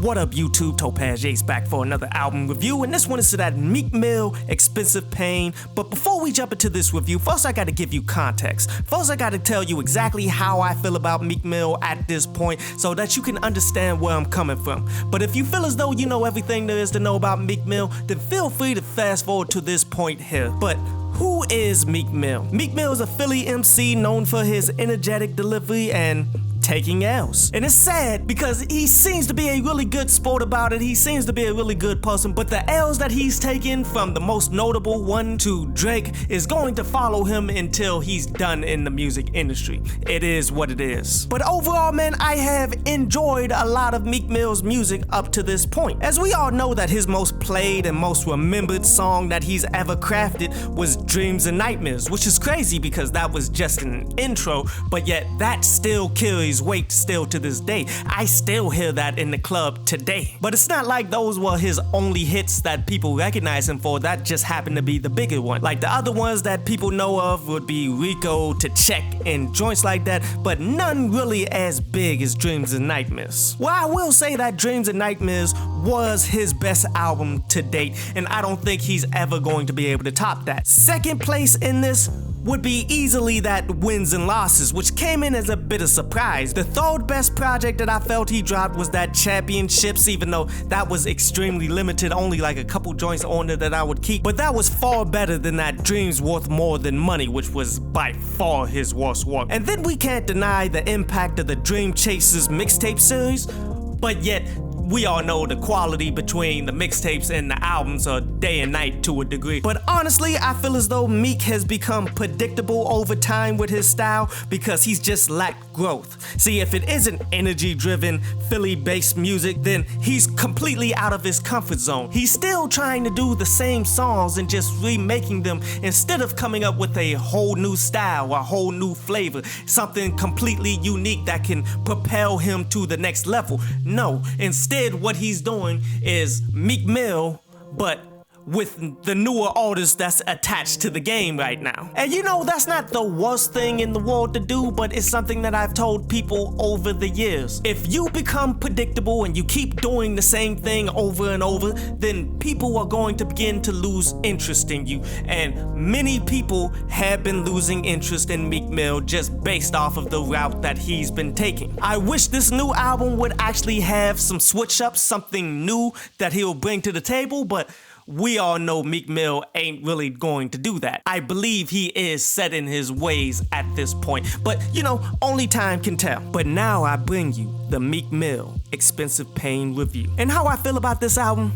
What up, YouTube? Topaz Yates back for another album review, and this one is to that Meek Mill, Expensive Pain. But before we jump into this review, first I gotta give you context. First I gotta tell you exactly how I feel about Meek Mill at this point so that you can understand where I'm coming from. But if you feel as though you know everything there is to know about Meek Mill, then feel free to fast forward to this point here. But who is Meek Mill? Meek Mill is a Philly MC known for his energetic delivery and taking L's. And it's sad because he seems to be a really good sport about it. He seems to be a really good person, but the L's that he's taken, from the most notable one to Drake, is going to follow him until he's done in the music industry. It is what it is. But overall, man, I have enjoyed a lot of Meek Mill's music up to this point. As we all know that his most played and most remembered song that he's ever crafted was Dreams and Nightmares, which is crazy because that was just an intro, but yet that still carries weight still to this day. I still hear that in the club today. But it's not like those were his only hits that people recognize him for. That just happened to be the bigger one. Like the other ones that people know of would be Rico, To Check, and joints like that, but none really as big as Dreams and Nightmares. Well, I will say that Dreams and Nightmares was his best album to date, and I don't think he's ever going to be able to top that. Second place in this would be easily that Wins and Losses, which came in as a bit of surprise. The third best project that I felt he dropped was that Championships, even though that was extremely limited, only like a couple joints on there that I would keep. But that was far better than that Dreams Worth More Than Money, which was by far his worst work. And then we can't deny the impact of the Dream Chasers mixtape series, but yet we all know the quality between the mixtapes and the albums are day and night to a degree. But honestly, I feel as though Meek has become predictable over time with his style because he's just lacked growth. See, if it isn't energy-driven, Philly-based music, then he's completely out of his comfort zone. He's still trying to do the same songs and just remaking them instead of coming up with a whole new style, a whole new flavor, something completely unique that can propel him to the next level. No, instead what he's doing is Meek Mill, but with the newer artists that's attached to the game right now. And you know, that's not the worst thing in the world to do, but it's something that I've told people over the years. If you become predictable and you keep doing the same thing over and over, then people are going to begin to lose interest in you. And many people have been losing interest in Meek Mill just based off of the route that he's been taking. I wish this new album would actually have some switch ups, something new that he'll bring to the table, but we all know Meek Mill ain't really going to do that. I believe he is set in his ways at this point, but you know, only time can tell. But now I bring you the Meek Mill Expensive Pain review. And how I feel about this album?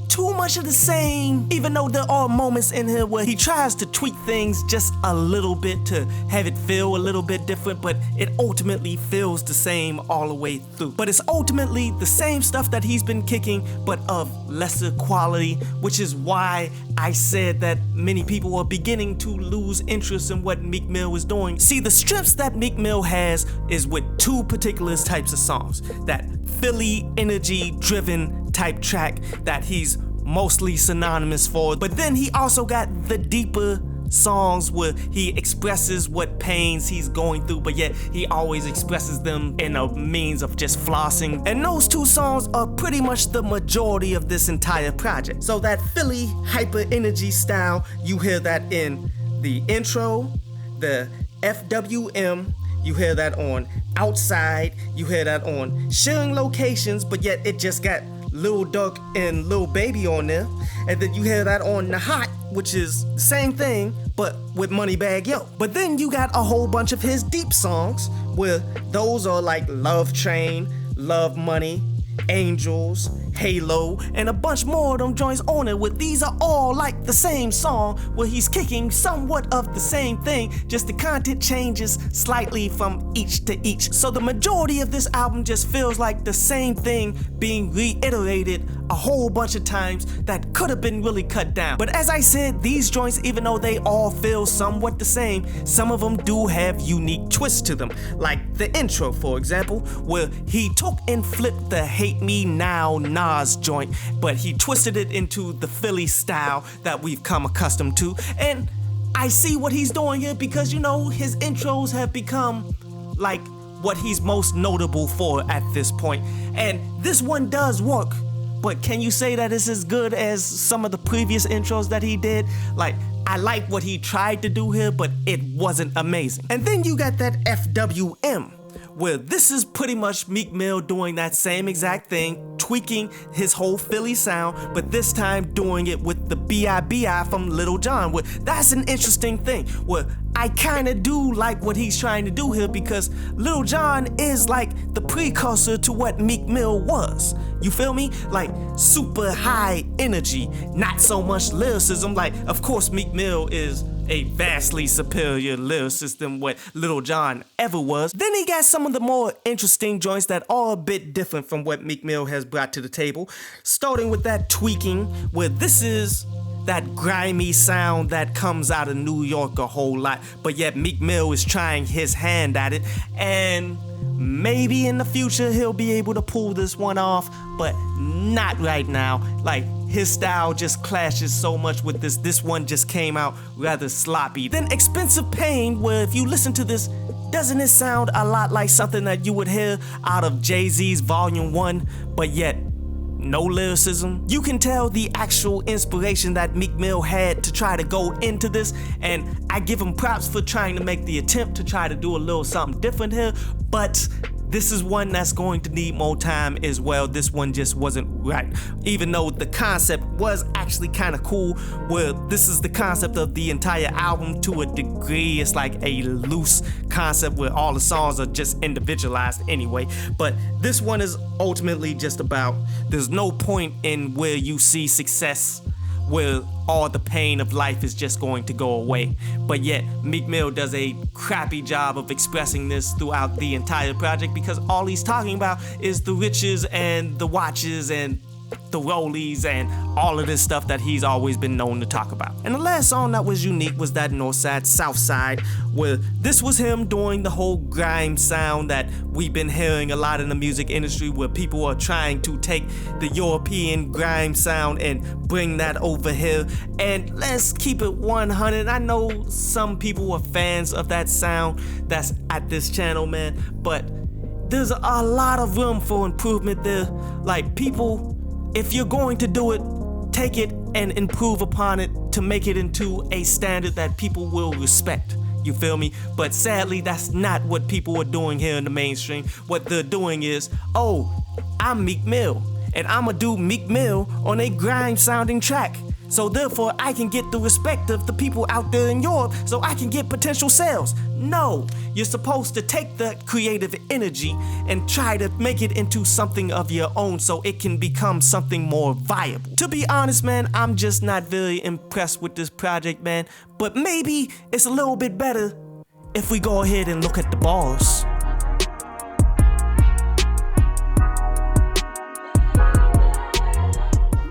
Too much of the same, even though there are moments in here where he tries to tweak things just a little bit to have it feel a little bit different, but it ultimately feels the same all the way through. But it's ultimately the same stuff that he's been kicking, but of lesser quality, which is why I said that many people are beginning to lose interest in what Meek Mill is doing. See, the strips that Meek Mill has is with two particular types of songs. That Philly energy driven type track that he's mostly synonymous for, but then he also got the deeper songs where he expresses what pains he's going through, but yet he always expresses them in a means of just flossing. And those two songs are pretty much the majority of this entire project. So that Philly hyper energy style, you hear that in the intro, the FWM, you hear that on Outside, you hear that on Sharing Locations, but yet it just got Lil Durk and Lil Baby on there. And then you hear that on The Hot, which is the same thing, but with Moneybagg Yo. But then you got a whole bunch of his deep songs, where those are like Love Train, Love Money, Angels, Halo, and a bunch more of them joints on it, where these are all like the same song, where he's kicking somewhat of the same thing, just the content changes slightly from each to each. So the majority of this album just feels like the same thing being reiterated a whole bunch of times that could have been really cut down. But as I said, these joints, even though they all feel somewhat the same, some of them do have unique twists to them. Like the intro, for example, where he took and flipped the Hate Me Now Nas joint, but he twisted it into the Philly style that we've come accustomed to. And I see what he's doing here because, you know, his intros have become like what he's most notable for at this point. And this one does work. But can you say that it's as good as some of the previous intros that he did? Like, I like what he tried to do here, but it wasn't amazing. And then you got that FWM, where this is pretty much Meek Mill doing that same exact thing, tweaking his whole Philly sound, but this time doing it with the B.I.B.I. from Lil Jon. Where that's an interesting thing, where I kinda do like what he's trying to do here, because Lil Jon is like the precursor to what Meek Mill was. You feel me? Like super high energy, not so much lyricism. Like, of course, Meek Mill is a vastly superior lyricist than what Lil Jon ever was. Then he got some of the more interesting joints that are a bit different from what Meek Mill has brought to the table, starting with that tweaking, where this is that grimy sound that comes out of New York a whole lot, but yet Meek Mill is trying his hand at it, and maybe in the future he'll be able to pull this one off, but not right now. Like, his style just clashes so much with this. This one just came out rather sloppy. Then Expensive Pain, where if you listen to this, doesn't it sound a lot like something that you would hear out of Jay-Z's Volume 1, but yet no lyricism? You can tell the actual inspiration that Meek Mill had to try to go into this, and I give him props for trying to make the attempt to try to do a little something different here, but this is one that's going to need more time as well. This one just wasn't right. Even though the concept was actually kind of cool, where this is the concept of the entire album to a degree. It's like a loose concept where all the songs are just individualized anyway. But this one is ultimately just about, there's no point in where you see success where all the pain of life is just going to go away. But yet, Meek Mill does a crappy job of expressing this throughout the entire project, because all he's talking about is the riches and the watches and the rollies and all of this stuff that he's always been known to talk about. And the last song that was unique was that Northside Southside, where this was him doing the whole grime sound that we've been hearing a lot in the music industry, where people are trying to take the European grime sound and bring that over here. And let's keep it 100. I know some people are fans of that sound that's at this channel, man, but there's a lot of room for improvement there. Like, people, if you're going to do it, take it and improve upon it to make it into a standard that people will respect. You feel me? But sadly, that's not what people are doing here in the mainstream. What they're doing is, oh, I'm Meek Mill, and I'ma do Meek Mill on a grime sounding track. So therefore, I can get the respect of the people out there in Europe, so I can get potential sales. No, you're supposed to take that creative energy and try to make it into something of your own so it can become something more viable. To be honest, man, I'm just not very impressed with this project, man. But maybe it's a little bit better if we go ahead and look at the bars.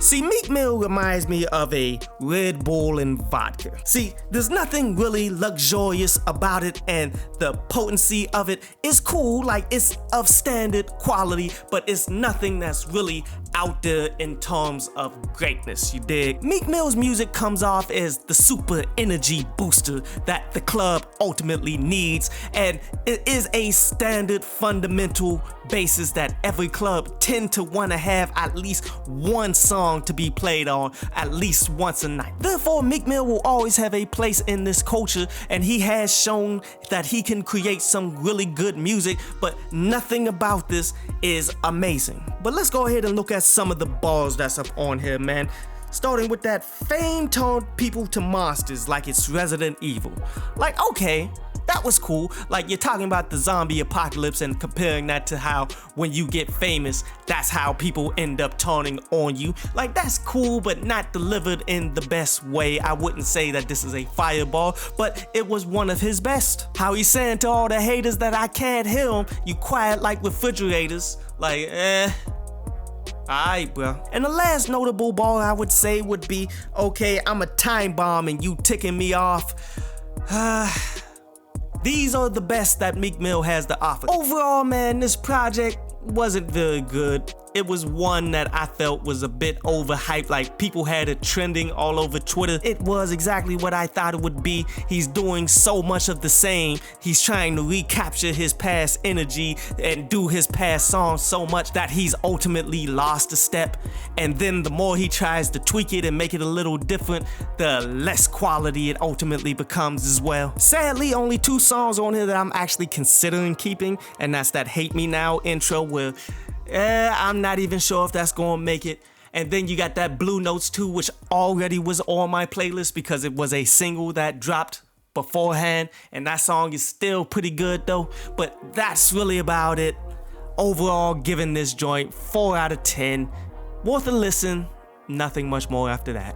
See, Meek Mill reminds me of a Red Bull and vodka. See, there's nothing really luxurious about it, and the potency of it is cool, like it's of standard quality, but it's nothing that's really out there in terms of greatness, you dig? Meek Mill's music comes off as the super energy booster that the club ultimately needs, and it is a standard fundamental basis that every club tend to want to have at least one song to be played on at least once a night. Therefore, Meek Mill will always have a place in this culture, and he has shown that he can create some really good music, but nothing about this is amazing. But let's go ahead and look at some of the bars that's up on here, man. Starting with that fame turned people to monsters like it's Resident Evil. Like, okay, that was cool. Like, you're talking about the zombie apocalypse and comparing that to how when you get famous, that's how people end up turning on you. Like, that's cool, but not delivered in the best way. I wouldn't say that this is a fireball, but it was one of his best. How he's saying to all the haters that I can't hear them, you quiet like refrigerators. Like, alright, bro. And the last notable bar I would say would be, okay, I'm a time bomb and you ticking me off. These are the best that Meek Mill has to offer. Overall, man, this project wasn't very good. it was one that I felt was a bit overhyped. Like, people had it trending all over Twitter. It was exactly what I thought it would be. He's doing so much of the same. He's trying to recapture his past energy and do his past songs so much that he's ultimately lost a step. And then the more he tries to tweak it and make it a little different, the less quality it ultimately becomes as well. Sadly, only 2 songs on here that I'm actually considering keeping, and that's that Hate Me Now intro where I'm not even sure if that's gonna make it. And then you got that Blue Notes 2, which already was on my playlist because it was a single that dropped beforehand, and that song is still pretty good though. But that's really about it. Overall, giving this joint 4 out of 10. Worth a listen, nothing much more after that.